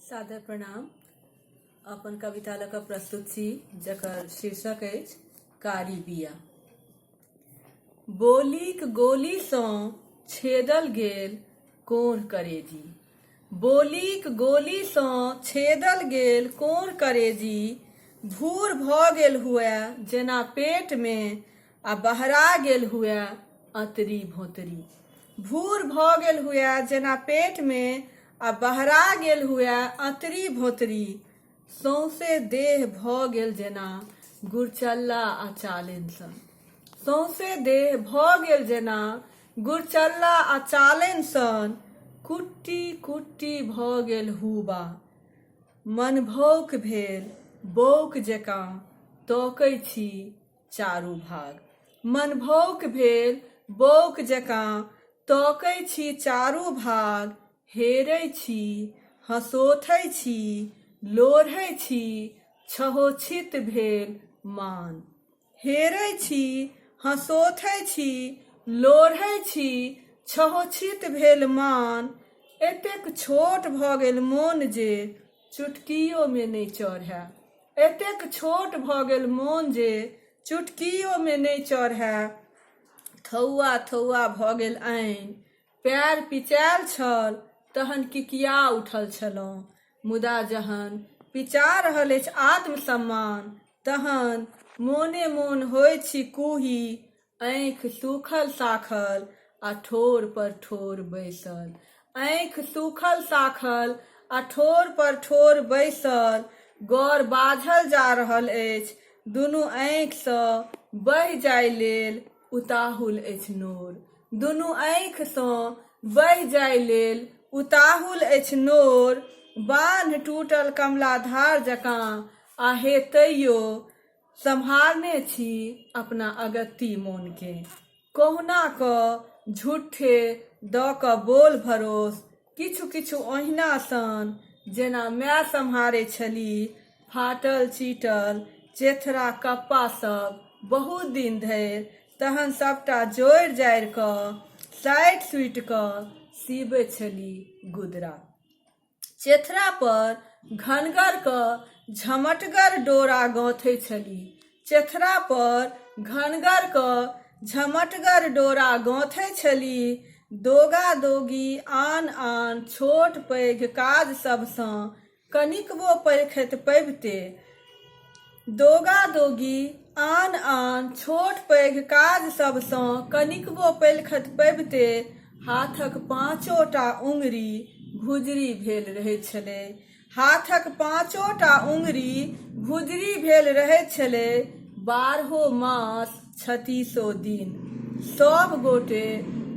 सादर प्रणाम। अपन कविता लऽ कऽ प्रस्तुत छी जकर शीर्षक अछि कारी बिया। बोलीक गोलीसँ छेदल गेल कोन करेजी, बोलीक गोलीसँ छेदल गेल कोन करेजी, भूर भऽ गेल हुए जेना पेटमे आ बहरा गेल हुए अतरी भोतरी, भूर भऽ गेल हुए जेना पेटमे आ बहरा गेल हुए अतरी भोतरी, सौंसे देह भऽ गेल जेना गुरचल्ला आ चालनि सन, सौंसे देह भऽ गेल जेना गुरचल्ला आ चालनि सन, कुट्टी कुट्टी भऽ गेल हुबा, मन भौक भेल बौक जकाँ तकै छी चारू भाग, मन भौक भेल बौक जकाँ तकै छी चारू भाग, हेरै छी हँसोथै छी लोढ़ै छी छहोछित भेल मान, हेरै छी हँसोथै छी लोढ़ै छी छहोछित भेल मान, एतेक छोट भऽ गेल मोन जे चुटकियोमे नहि चढ़ै, एतेक छोट भऽ गेल मोन जे चुटकियोमे नहि चढ़ै, थौआ थौआ भऽ गेल आइन, पैर पिचायल छल तहन किकिया उठल छलहुँ, मुदा जहन पिचा रहल अछि आत्मसम्मान तहन मोने मोन होइ छी कूही, आँखि सूखल साखल आ ठोर पर ठोर बैसल, आँखि सूखल साखल आ ठोर पर ठोर बैसल, गौर बाझल जा रहल अछि दुनू आँखिसँ बहि जाय लेल उताहुल अछि नोर, दुनू आँखिसँ बहि जाय लेल उताहुल अछि नोर, बान्ह टूटल कमलाधार जकाँ आहे तैयो सम्हारने छी अपना अगत्ती मोनके, कहुना कऽ झूठे दऽ कऽ बोल भरोस, किछु किछु ओहिना सन जेना माय सम्हारै छली फाटल चीटल चेथरा कप्पा सब बहुत दिन धरि, तहन सबटा जोड़ि जाड़ि कऽ साटि सुटि कऽ सीबैत छली गुदरा, चेथरा पर घनगर कऽ झमटगर डोरा गँथै छली, चेथरा पर घनगर कऽ झमटगर डोरा गँथै छली, दोगा दोगी आन आन छोट पैघ काज सबसँ कनिकबो पैखैत पैबिते, दोगा दोगी आन आन छोट पैघ काज सबसँ कनिकबो पैखैत पैबिते, हाथक पाँचोटा उंगरी भुजरी भेल रहैत छलै, हाथक पाँचोटा उंगरी भुजरी भेल रहैत छलै, 12 मास 36 दिन, सब गोटे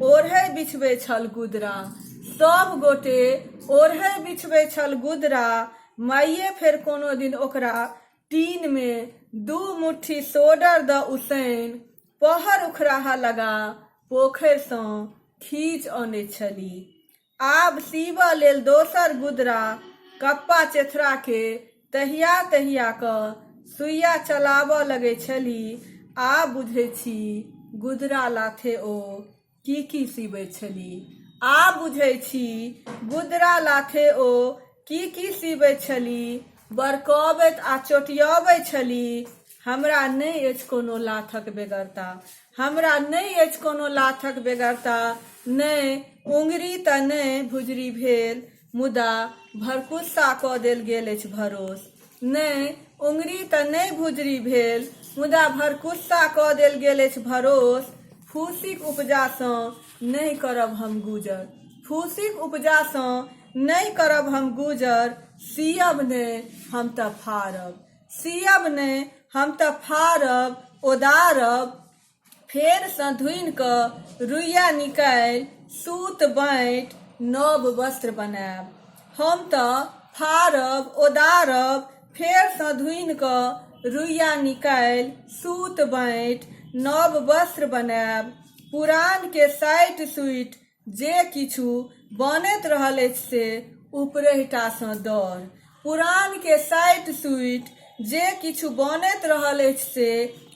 ओढ़ै बिछबै छल गुदरा, सब गोटे ओढ़ै बिछबै छल गुदरा, माइये फेर कोनो दिन ओकरा टीनमे 2 मुट्ठी सोडर द उसैन पहर उखराहा लगा पोखरिसँ खींच अनैत छली, आब सीबऽ लेल दोसर गुदरा कप्पा चेथराके तहिया तहिया कऽ सुइया चलाबऽ लगै छली, आब बुझै छी गुदरा लाथे ओ की सीबैत छली, आब बुझै छी गुदरा लाथे ओ की सीबैत छली, बरकबैत आ चोटियबैत छली, हमरा नहि अछि कोनो लाथक बेगरता, हमरा नहि अछि कोनो लाथक बेगरता, नहि उंगरी तऽ नहि भुजरी भेल मुदा भरकुस्सा कऽ देल गेल अछि भरोस, नहि उंगरी तऽ नहि भुजरी भेल मुदा भरकुस्सा कऽ देल गेल अछि भरोस, फूसीक उपजासँ नहि करब हम गुजर, फूसीक उपजासँ नहि करब हम गुजर, सियब नहि हम तऽ फाड़ब, सियब नहि हम तऽ फाड़ब ओदारब, फेरसँ धुनि कऽ रुइया निकालि सूत बाँटि नव वस्त्र बनायब, हम तऽ फाड़ब ओदारब फेरसँ धुनि कऽ रुइया निकालि सूत बाँटि नव वस्त्र बनायब, पुरानके साटि सुटि जे किछु बनैत रहल अछि से उपरहिटासँ दर, पुरानके साटि सुटि जे किछु बनैत रहल अछि से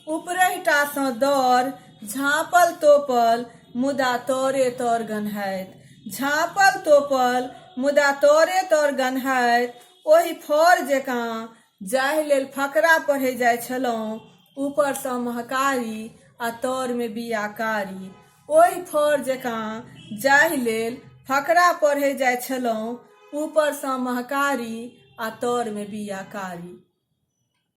उपरहिटासँ दर, झाँपल तोपल मुदा तरे तर गन्हाइत, झाँपल तोपल मुदा तोरे तोर गन्हाइत ओहि फर जकाँ जाहि लेल फकरा पढ़े जाइ छलहुँ, ऊपरसँ महकारी आ तोरमे बियाकारी। ओहि फर जकाँ जाहि लेल फकरा पढ़े जाइ छलहुँ, ऊपरसँ महकारी आ तोरमे बियाकारी।